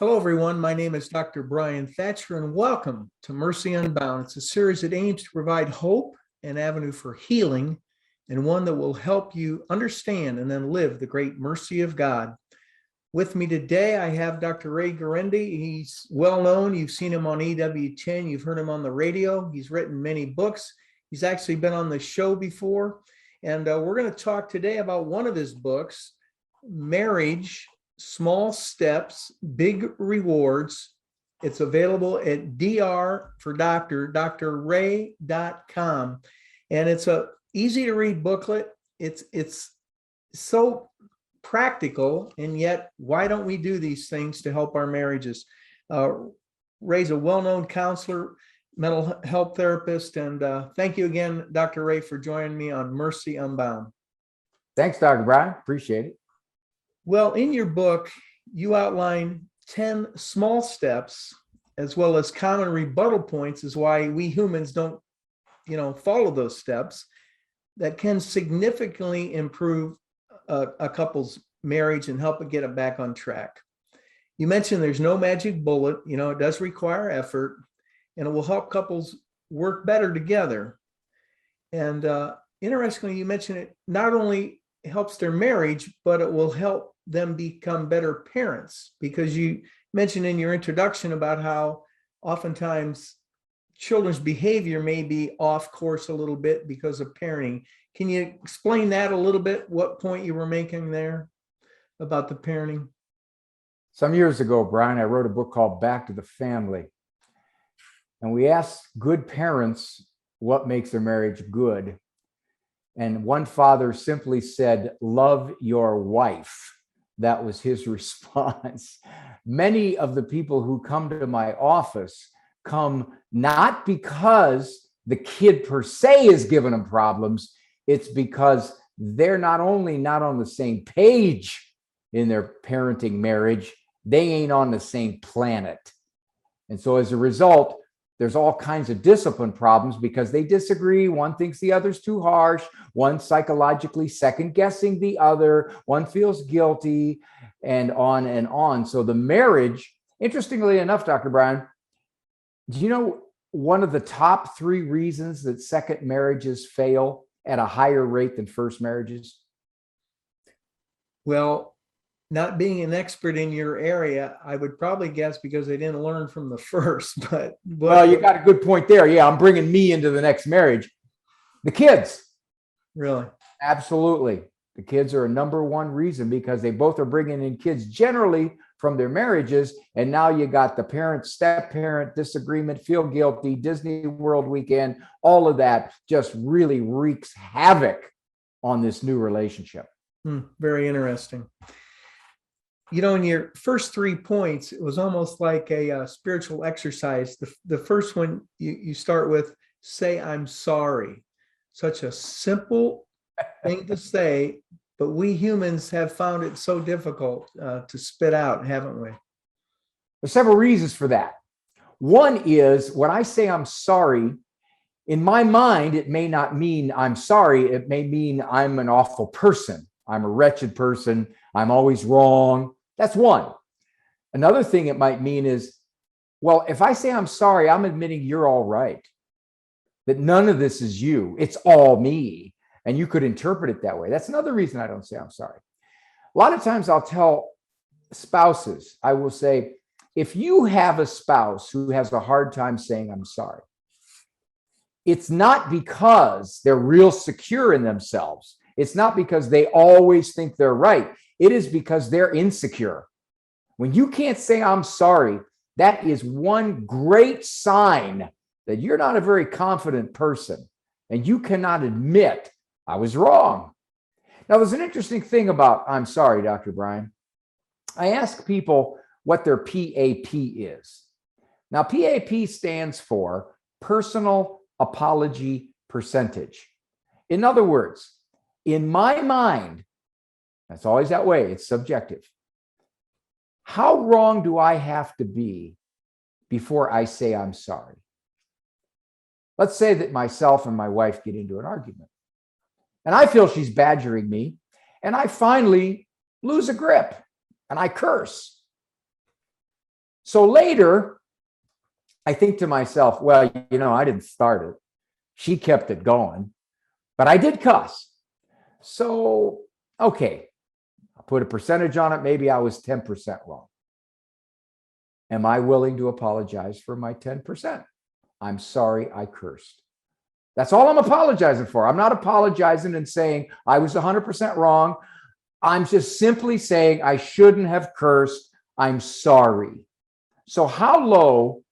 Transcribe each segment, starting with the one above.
Hello, everyone. My name is Dr. Brian Thatcher, and welcome to Mercy Unbound. It's a series that aims to provide hope and avenue for healing, and one that will help you understand and then live the great mercy of God. With me today, I have Dr. Ray Guarendi. He's well known. You've seen him on EWTN. You've heard him on the radio. He's written many books. He's actually been on the show before. And we're going to talk today about one of his books, Marriage, Small Steps, Big Rewards. It's available at drray.com. And it's a easy to read booklet. It's so practical, and yet why don't we do these things to help our marriages? Ray's a well-known counselor, mental health therapist, and thank you again, Dr. Ray, for joining me on Mercy Unbound. Thanks, Dr. Brian. Appreciate it. Well, in your book, you outline 10 small steps as well as common rebuttal points as why we humans don't, follow those steps that can significantly improve a couple's marriage and help it get it back on track. You mentioned there's no magic bullet. It does require effort, and it will help couples work better together. And interestingly, you mentioned it not only helps their marriage, but it will help them become better parents, because you mentioned in your introduction about how oftentimes children's behavior may be off course a little bit because of parenting. Can you explain that a little bit, what point you were making there about the parenting? Some years ago, Brian, I wrote a book called Back to the Family. And we asked good parents what makes their marriage good. And one father simply said, "Love your wife." That was his response. Many of the people who come to my office come not because the kid per se is giving them problems. It's because they're not only not on the same page in their parenting marriage, they ain't on the same planet. And so as a result, there's all kinds of discipline problems because they disagree. One thinks the other's too harsh. One psychologically second guessing the other. One feels guilty, and on and on. So the marriage, interestingly enough, Dr. Brian, do you know one of the top 3 reasons that second marriages fail at a higher rate than first marriages? Well, not being an expert in your area, I would probably guess because they didn't learn from the first, but well, you got a good point there. Yeah, I'm bringing me into the next marriage. The kids. Really? Absolutely. The kids are a number one reason, because they both are bringing in kids generally from their marriages. And now you got the parent, step parent disagreement, feel guilty, Disney World weekend, all of that just really wreaks havoc on this new relationship. Very interesting. In your first 3 points, it was almost like a spiritual exercise. The first one, you start with, say, "I'm sorry." Such a simple thing to say, but we humans have found it so difficult to spit out, haven't we? There's several reasons for that. One is, when I say I'm sorry, in my mind, it may not mean I'm sorry. It may mean I'm an awful person. I'm a wretched person. I'm always wrong. That's one. Another thing it might mean is, well, if I say I'm sorry, I'm admitting you're all right, that none of this is you. It's all me. And you could interpret it that way. That's another reason I don't say I'm sorry. A lot of times I'll tell spouses, I will say, if you have a spouse who has a hard time saying I'm sorry, it's not because they're real secure in themselves. It's not because they always think they're right. It is because they're insecure. When you can't say I'm sorry, that is one great sign that you're not a very confident person, and you cannot admit I was wrong. Now, there's an interesting thing about I'm sorry, Dr. Brian. I ask people what their PAP is. Now, PAP stands for Personal Apology Percentage. In other words, in my mind, that's always that way. It's subjective. How wrong do I have to be before I say I'm sorry? Let's say that myself and my wife get into an argument, and I feel she's badgering me, and I finally lose a grip and I curse. So later, I think to myself, well, I didn't start it. She kept it going, but I did cuss. So, okay, I'll put a percentage on it. Maybe I was 10% wrong. Am I willing to apologize for my 10%? I'm sorry I cursed. That's all I'm apologizing for. I'm not apologizing and saying I was 100% wrong. I'm just simply saying I shouldn't have cursed. I'm sorry. So how low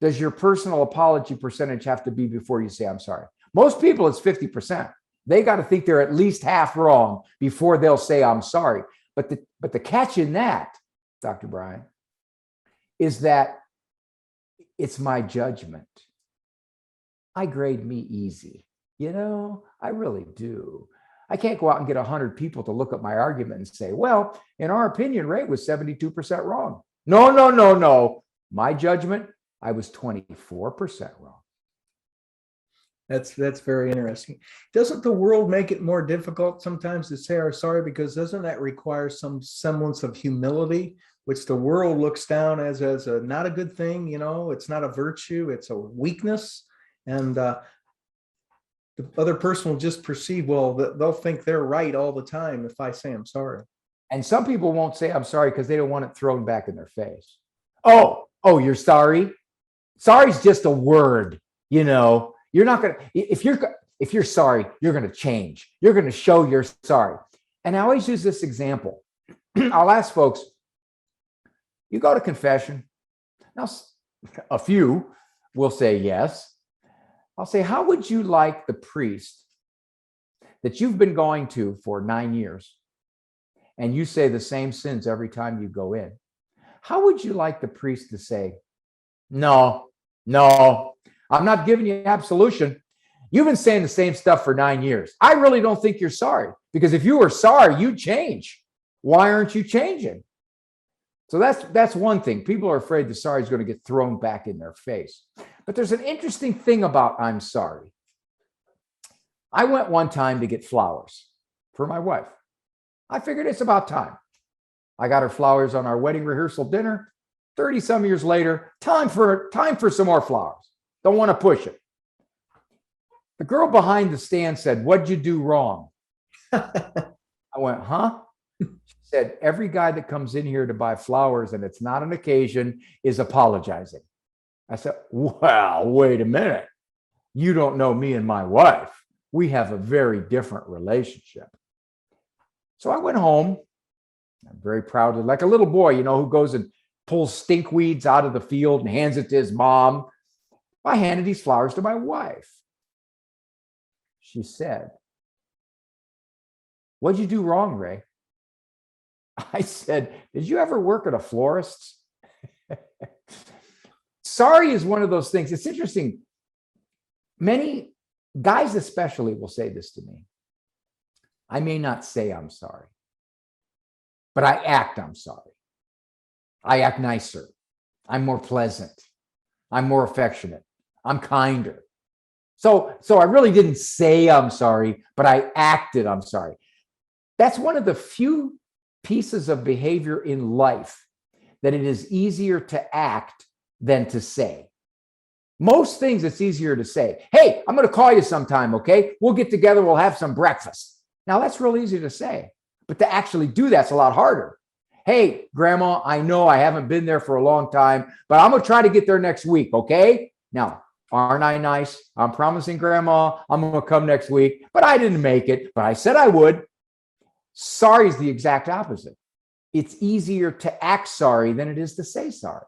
does your personal apology percentage have to be before you say I'm sorry? Most people, it's 50%. They got to think they're at least half wrong before they'll say I'm sorry. But the catch in that, Dr. Brian, is that it's my judgment. I grade me easy. I really do. I can't go out and get 100 people to look at my argument and say, well, in our opinion, Ray was 72% wrong. No. My judgment, I was 24% wrong. That's very interesting. Doesn't the world make it more difficult sometimes to say our sorry? Because doesn't that require some semblance of humility, which the world looks down as a not a good thing? It's not a virtue, it's a weakness. And the other person will just perceive, well, they'll think they're right all the time if I say I'm sorry. And some people won't say I'm sorry because they don't want it thrown back in their face. Oh, you're sorry? Sorry's just a word, You're not going to, if you're sorry, you're going to change. You're going to show you're sorry. And I always use this example. I'll ask folks, you go to confession. Now, a few will say yes. I'll say, how would you like the priest that you've been going to for 9 years and you say the same sins every time you go in? How would you like the priest to say, no, I'm not giving you absolution. You've been saying the same stuff for 9 years. I really don't think you're sorry, because if you were sorry, you'd change. Why aren't you changing? So that's one thing. People are afraid the sorry is going to get thrown back in their face. But there's an interesting thing about I'm sorry. I went one time to get flowers for my wife. I figured it's about time. I got her flowers on our wedding rehearsal dinner. 30 some years later, time for some more flowers. Don't want to push it. The girl behind the stand said, "What'd you do wrong?" I went, huh? She said, "Every guy that comes in here to buy flowers and it's not an occasion is apologizing." I said, well, wait a minute. You don't know me and my wife. We have a very different relationship. So I went home. I'm very proud of, like a little boy, who goes and pulls stink weeds out of the field and hands it to his mom. I handed these flowers to my wife. She said, "What'd you do wrong, Ray?" I said, "Did you ever work at a florist's?" Sorry is one of those things. It's interesting. Many guys especially will say this to me. I may not say I'm sorry, but I act I'm sorry. I act nicer. I'm more pleasant. I'm more affectionate. I'm kinder. So I really didn't say I'm sorry, but I acted I'm sorry. That's one of the few pieces of behavior in life that it is easier to act than to say. Most things it's easier to say, "Hey, I'm going to call you sometime, okay? We'll get together, we'll have some breakfast." Now that's real easy to say, but to actually do that's a lot harder. "Hey, Grandma, I know I haven't been there for a long time, but I'm going to try to get there next week, okay? Now, aren't I nice? I'm promising Grandma I'm going to come next week, but I didn't make it, but I said I would." Sorry is the exact opposite. It's easier to act sorry than it is to say sorry.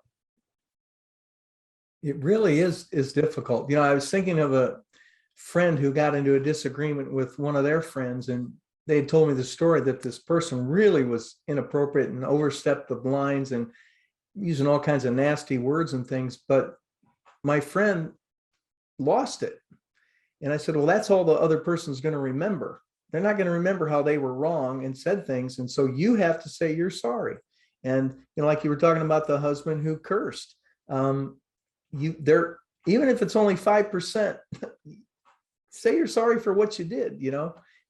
It really is difficult. I was thinking of a friend who got into a disagreement with one of their friends, and they had told me the story that this person really was inappropriate and overstepped the lines and using all kinds of nasty words and things. But my friend lost it. And I said, well, that's all the other person's going to remember. They're not going to remember how they were wrong and said things. And so you have to say you're sorry. And, like you were talking about the husband who cursed, even if it's only 5%, say you're sorry for what you did.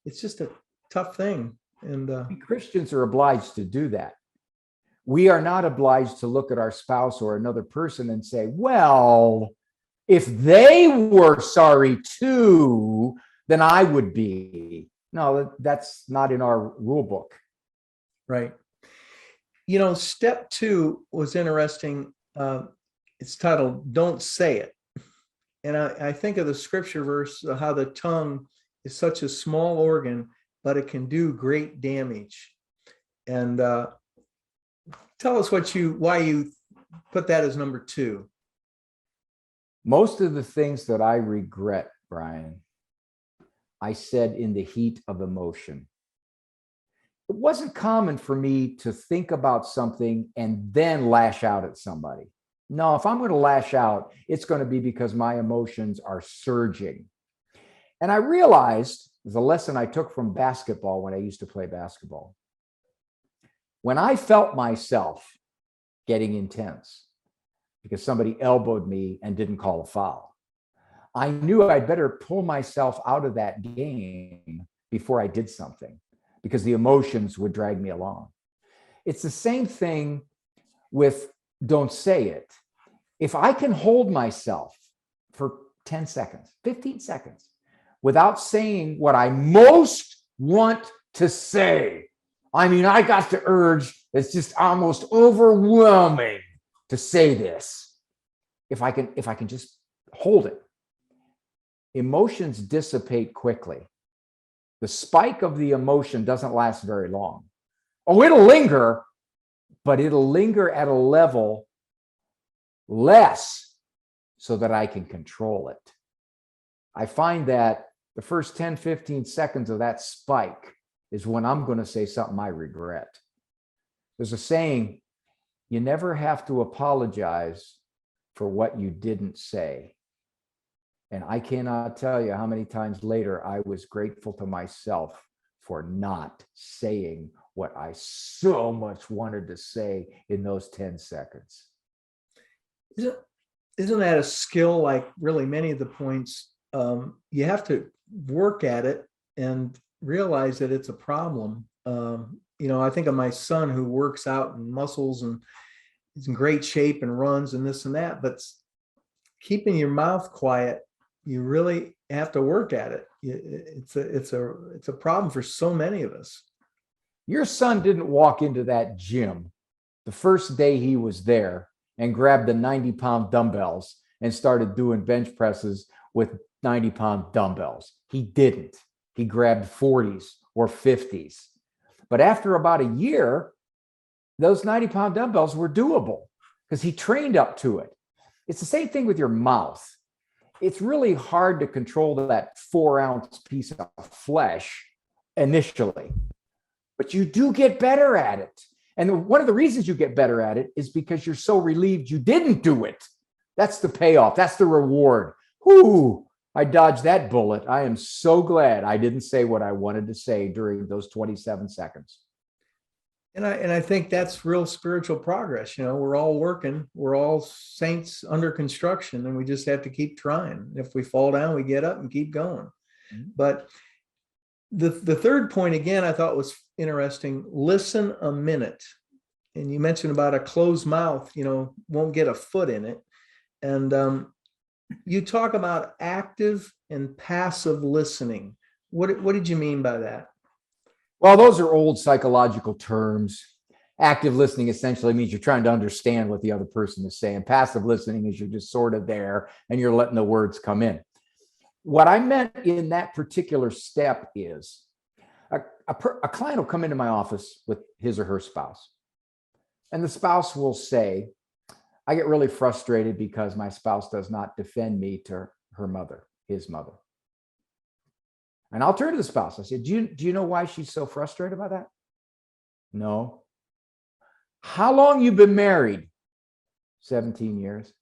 It's just a tough thing. And Christians are obliged to do that. We are not obliged to look at our spouse or another person and say, well, if they were sorry too, then I would be. No, that's not in our rule book. Right. Step 2 was interesting. It's titled "Don't Say It," and I think of the scripture verse, how the tongue is such a small organ, but it can do great damage. And tell us why you put that as number 2. Most of the things that I regret, Brian, I said in the heat of emotion. It wasn't common for me to think about something and then lash out at somebody. No, if I'm going to lash out, it's going to be because my emotions are surging. And I realized the lesson I took from basketball when I used to play basketball. When I felt myself getting intense because somebody elbowed me and didn't call a foul, I knew I'd better pull myself out of that game before I did something, because the emotions would drag me along. It's the same thing with don't say it. If I can hold myself for 10 seconds, 15 seconds, without saying what I most want to say, I mean, I got the urge, it's just almost overwhelming to say this. If I can just hold it, emotions dissipate quickly. The spike of the emotion doesn't last very long. Oh, it'll linger, but it'll linger at a level less so that I can control it. I find that the first 10, 15 seconds of that spike is when I'm going to say something I regret. There's a saying, you never have to apologize for what you didn't say. And I cannot tell you how many times later I was grateful to myself for not saying what I so much wanted to say in those 10 seconds. Isn't that a skill, like really many of the points? You have to work at it and realize that it's a problem. I think of my son who works out and muscles and is in great shape and runs and this and that, but keeping your mouth quiet, you really have to work at it. It's a problem for so many of us. Your son didn't walk into that gym the first day he was there and grabbed the 90-pound dumbbells and started doing bench presses with 90-pound dumbbells. He didn't. He grabbed 40s or 50s. But after about a year, those 90-pound dumbbells were doable because he trained up to it. It's the same thing with your mouth. It's really hard to control that 4-ounce piece of flesh initially, but you do get better at it. And one of the reasons you get better at it is because you're so relieved you didn't do it. That's the payoff. That's the reward. Whoo, I dodged that bullet. I am so glad I didn't say what I wanted to say during those 27 seconds. And I think that's real spiritual progress. We're all working, we're all saints under construction, and we just have to keep trying. If we fall down, we get up and keep going. Mm-hmm. But the third point, again, I thought was interesting. Listen a minute. And you mentioned about a closed mouth, won't get a foot in it. And you talk about active and passive listening. What did you mean by that? Well, those are old psychological terms. Active listening essentially means you're trying to understand what the other person is saying. Passive listening is you're just sort of there and you're letting the words come in. What I meant in that particular step is a client will come into my office with his or her spouse. And the spouse will say, I get really frustrated because my spouse does not defend me to her mother, his mother. And I'll turn to the spouse. I said, do you know why she's so frustrated about that? No. How long you been married? 17 years.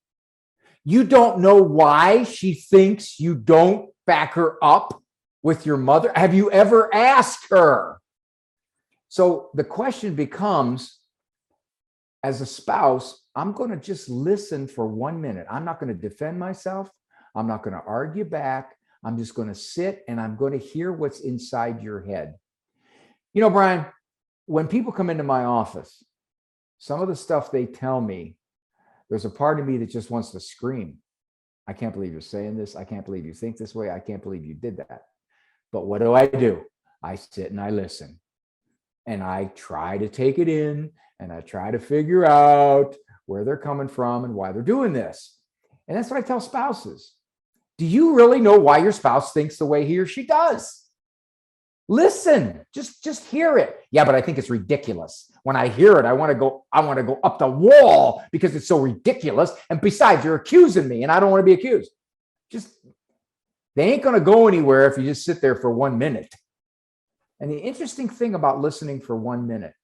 You don't know why she thinks you don't back her up with your mother? Have you ever asked her? So the question becomes, as a spouse, I'm going to just listen for 1 minute. I'm not going to defend myself. I'm not going to argue back. I'm just going to sit and I'm going to hear what's inside your head. Brian, when people come into my office, some of the stuff they tell me, there's a part of me that just wants to scream. I can't believe you're saying this. I can't believe you think this way. I can't believe you did that. But what do? I sit and I listen and I try to take it in and I try to figure out where they're coming from and why they're doing this. And that's what I tell spouses. Do you really know why your spouse thinks the way he or she does? Listen, just hear it. Yeah, but I think it's ridiculous. When I hear it, I want to go up the wall because it's so ridiculous. And besides, you're accusing me and I don't want to be accused. They ain't going to go anywhere if you just sit there for 1 minute. And the interesting thing about listening for 1 minute,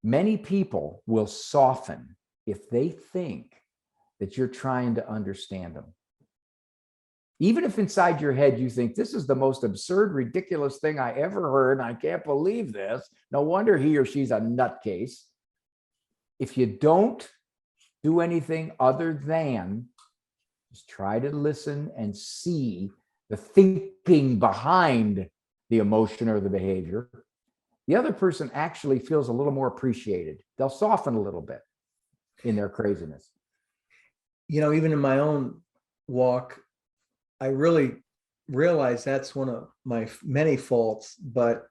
many people will soften if they think that you're trying to understand them. Even if inside your head you think this is the most absurd, ridiculous thing I ever heard, and I can't believe this. No wonder he or she's a nutcase. If you don't do anything other than just try to listen and see the thinking behind the emotion or the behavior, the other person actually feels a little more appreciated. They'll soften a little bit in their craziness. Even in my own walk, I really realize that's one of my many faults, but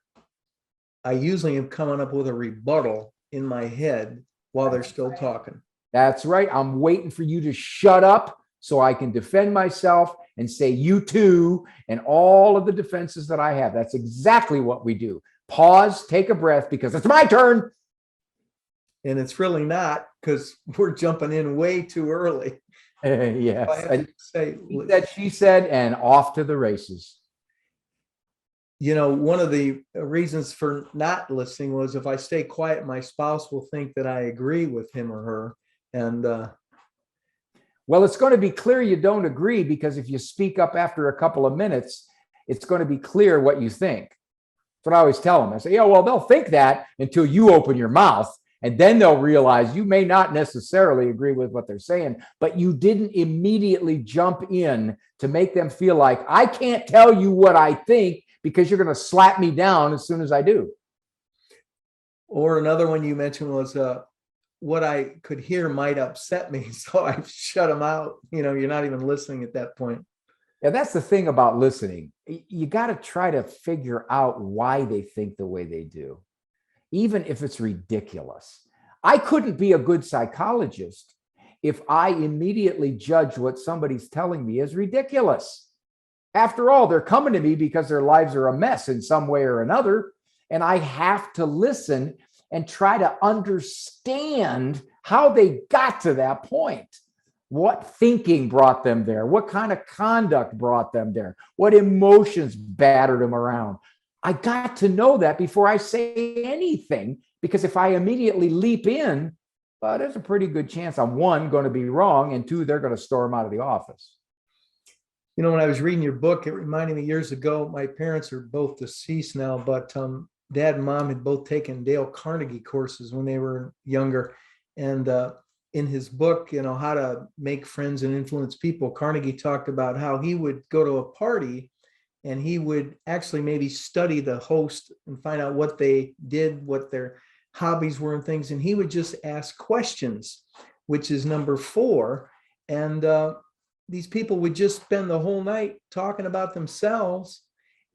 I usually am coming up with a rebuttal in my head while they're still talking. That's right. I'm waiting for you to shut up so I can defend myself and say you too, and all of the defenses that I have. That's exactly what we do. Pause, take a breath, because it's my turn. And it's really not, because we're jumping in way too early. Yes. She said, and off to the races. One of the reasons for not listening was if I stay quiet, my spouse will think that I agree with him or her. And well, it's going to be clear you don't agree, because if you speak up after a couple of minutes, it's going to be clear what you think. That's what I always tell them. I say, yeah, well, they'll think that until you open your mouth. And then they'll realize you may not necessarily agree with what they're saying, but you didn't immediately jump in to make them feel like I can't tell you what I think because you're going to slap me down as soon as I do. Or another one you mentioned was what I could hear might upset me. So I shut them out. You're not even listening at that point. Yeah, that's the thing about listening. You got to try to figure out why they think the way they do, even if it's ridiculous. I couldn't be a good psychologist if I immediately judge what somebody's telling me as ridiculous. After all, they're coming to me because their lives are a mess in some way or another, and I have to listen and try to understand how they got to that point. What thinking brought them there? What kind of conduct brought them there? What emotions battered them around? I got to know that before I say anything, because if I immediately leap in, well, there's a pretty good chance I'm, one, going to be wrong, and two, they're going to storm out of the office. When I was reading your book, it reminded me years ago, my parents are both deceased now, but Dad and Mom had both taken Dale Carnegie courses when they were younger. And in his book, How to Make Friends and Influence People, Carnegie talked about how he would go to a party and he would actually maybe study the host and find out what they did, what their hobbies were and things. And he would just ask questions, which is number 4. And these people would just spend the whole night talking about themselves.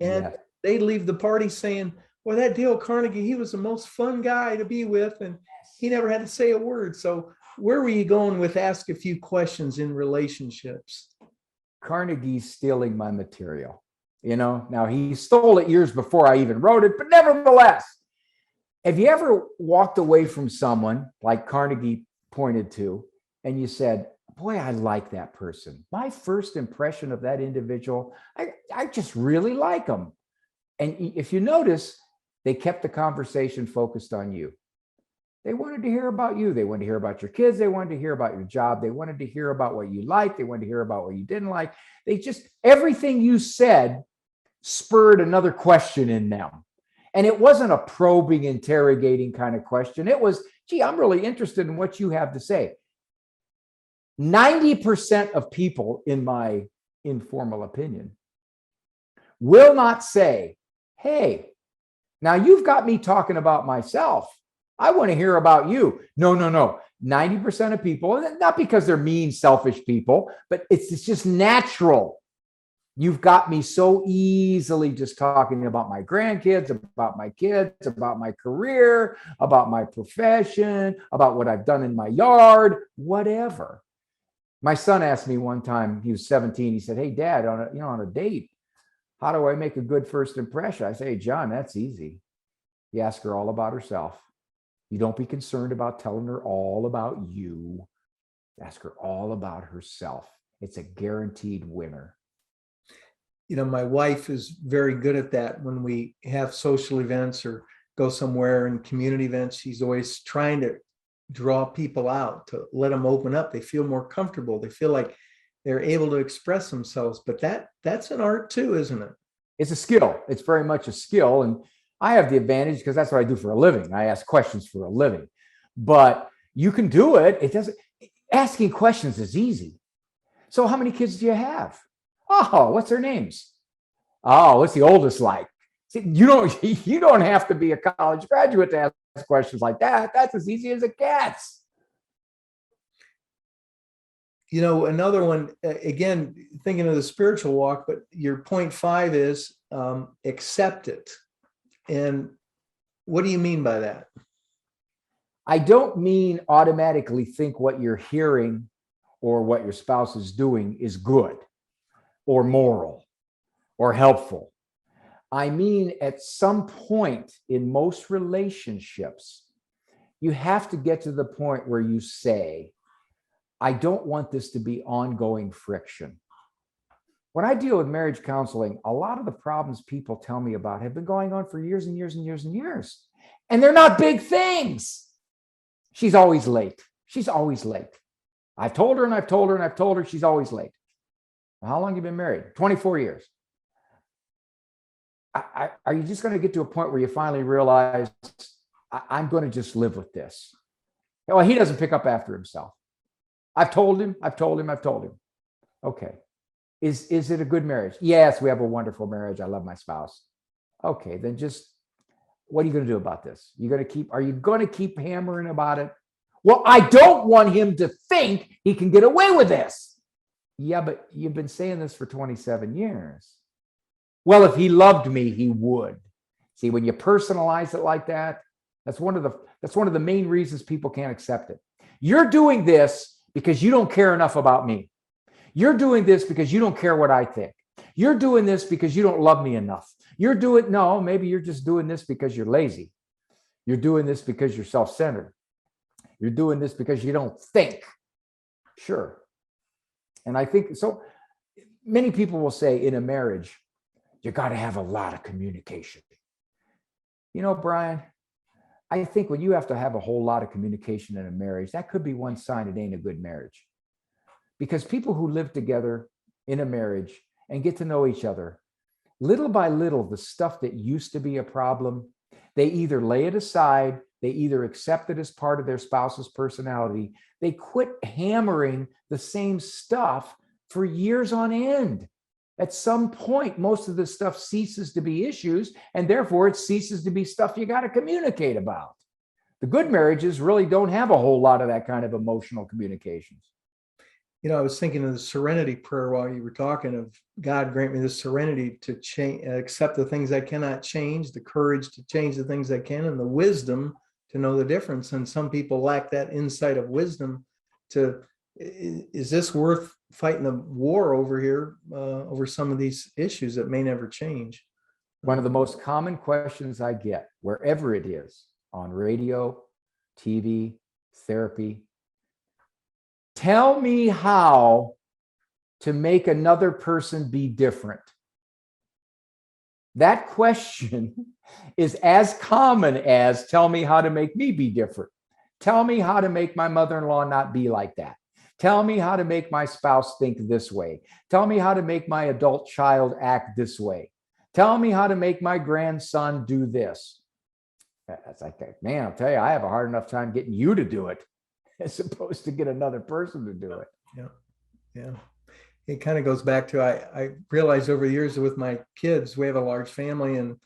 And they'd leave the party saying, well, that Dale Carnegie, he was the most fun guy to be with. And he never had to say a word. So where were you going with ask a few questions in relationships? Carnegie's stealing my material. Now he stole it years before I even wrote it, but nevertheless, have you ever walked away from someone like Carnegie pointed to, and you said, boy, I like that person. My first impression of that individual, I just really like them. And if you notice, they kept the conversation focused on you. They wanted to hear about you. They wanted to hear about your kids. They wanted to hear about your job. They wanted to hear about what you liked. They wanted to hear about what you didn't like. Everything you said spurred another question in them. And it wasn't a probing, interrogating kind of question. It was, gee, I'm really interested in what you have to say. 90% of people, in my informal opinion, will not say, hey, now you've got me talking about myself. I want to hear about you. No, no, no. 90% of people, and not because they're mean, selfish people, but it's just natural. You've got me so easily just talking about my grandkids, about my kids, about my career, about my profession, about what I've done in my yard, whatever. My son asked me one time, he was 17. He said, "Hey, Dad, on a date, how do I make a good first impression?" I say, "Hey, John, that's easy. You ask her all about herself. You don't be concerned about telling her all about you. Ask her all about herself. It's a guaranteed winner." My wife is very good at that. When we have social events or go somewhere in community events, she's always trying to draw people out, to let them open up. They feel more comfortable. They feel like they're able to express themselves. But that's an art too, isn't it? It's a skill. It's very much a skill. And I have the advantage because that's what I do for a living. I ask questions for a living. But you can do it. Asking questions is easy. So how many kids do you have? Oh, what's their names? Oh, what's the oldest like? See, you don't have to be a college graduate to ask questions like that. That's as easy as it gets. Another one, again, thinking of the spiritual walk, but your point 5 is accept it. And what do you mean by that? I don't mean automatically think what you're hearing or what your spouse is doing is good or moral or helpful. I mean, at some point in most relationships, you have to get to the point where you say, I don't want this to be ongoing friction. When I deal with marriage counseling, a lot of the problems people tell me about have been going on for years and years and years and years. And they're not big things. She's always late. She's always late. I've told her and I've told her and I've told her she's always late. How long have you been married? 24 years. Are you just going to get to a point where you finally realize, I'm going to just live with this? Well, he doesn't pick up after himself. I've told him. Okay. Is it a good marriage? Yes, we have a wonderful marriage. I love my spouse. Okay, then just, what are you going to do about this? Are you going to keep hammering about it? Well, I don't want him to think he can get away with this. Yeah, but you've been saying this for 27 years. Well, if he loved me, he would. See, when you personalize it like that, that's one of the main reasons people can't accept it. You're doing this because you don't care enough about me. You're doing this because you don't care what I think. You're doing this because you don't love me enough. Maybe you're just doing this because you're lazy. You're doing this because you're self-centered. You're doing this because you don't think. Sure. And I think so. Many people will say in a marriage, you got to have a lot of communication. Brian, I think when you have to have a whole lot of communication in a marriage, that could be one sign it ain't a good marriage. Because people who live together in a marriage and get to know each other, little by little, the stuff that used to be a problem, they either lay it aside, they either accept it as part of their spouse's personality, they quit hammering the same stuff for years on end. At some point, most of this stuff ceases to be issues, and therefore it ceases to be stuff you got to communicate about. The good marriages really don't have a whole lot of that kind of emotional communications. I was thinking of the serenity prayer while you were talking of God grant me the serenity to change, accept the things I cannot change, the courage to change the things I can, and the wisdom to know the difference. And some people lack that insight of wisdom is this worth fighting a war over here, over some of these issues that may never change? One of the most common questions I get, wherever it is, on radio, TV, therapy, tell me how to make another person be different. That question is as common as tell me how to make me be different. Tell me how to make my mother-in-law not be like that. Tell me how to make my spouse think this way. Tell me how to make my adult child act this way. Tell me how to make my grandson do this. That's like, man, I'll tell you, I have a hard enough time getting you to do it as opposed to get another person to do it. Yeah. It kind of goes back to, I realized over the years with my kids, we have a large family, and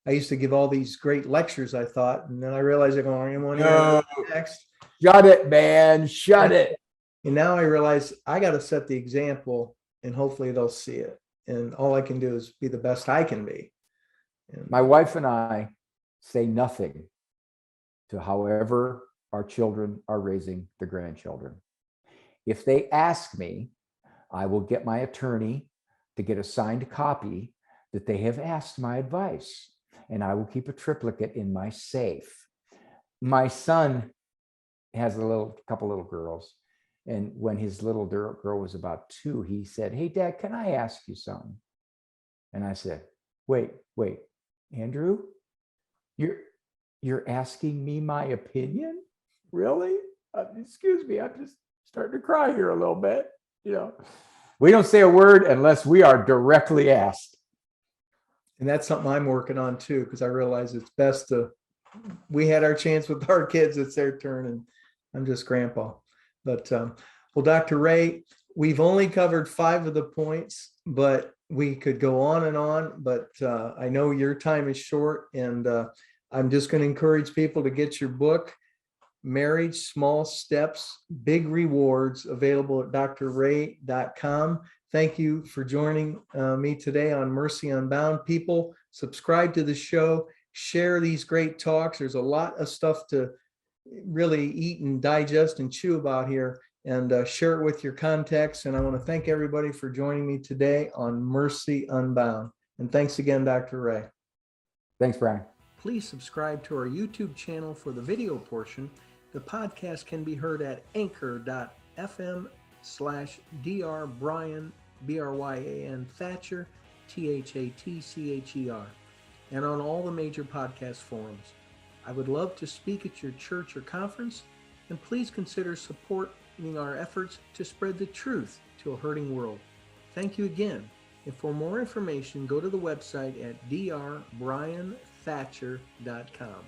I used to give all these great lectures, I thought, and then I realized I'm going one No, next. shut it, man. Shut it. And now I realize I got to set the example, and hopefully they'll see it. And all I can do is be the best I can be. And My wife and I say nothing to however our children are raising the grandchildren. If they ask me, I will get my attorney to get a signed copy that they have asked my advice, and I will keep a triplicate in my safe. My son has a couple little girls, and when his little girl was about 2, he said, "Hey, Dad, can I ask you something?" And I said, wait, Andrew, you're asking me my opinion? Really? Excuse me, I'm just starting to cry here a little bit. We don't say a word unless we are directly asked. And that's something I'm working on too, because I realize it's best we had our chance with our kids, it's their turn, and I'm just grandpa. But well, Dr. Ray, we've only covered 5 of the points, but we could go on and on, but I know your time is short, and I'm just going to encourage people to get your book, Marriage, Small Steps, Big Rewards, available at drray.com. Thank you for joining me today on Mercy Unbound. People, subscribe to the show, share these great talks. There's a lot of stuff to really eat and digest and chew about here, and share it with your contacts. And I want to thank everybody for joining me today on Mercy Unbound. And thanks again, Dr. Ray. Thanks, Brian. Please subscribe to our YouTube channel for the video portion. The podcast can be heard at anchor.fm/drbryan, Bryan Thatcher, Thatcher, and on all the major podcast forums. I would love to speak at your church or conference, and please consider supporting our efforts to spread the truth to a hurting world. Thank you again. And for more information, go to the website at drbryanThatcher.com.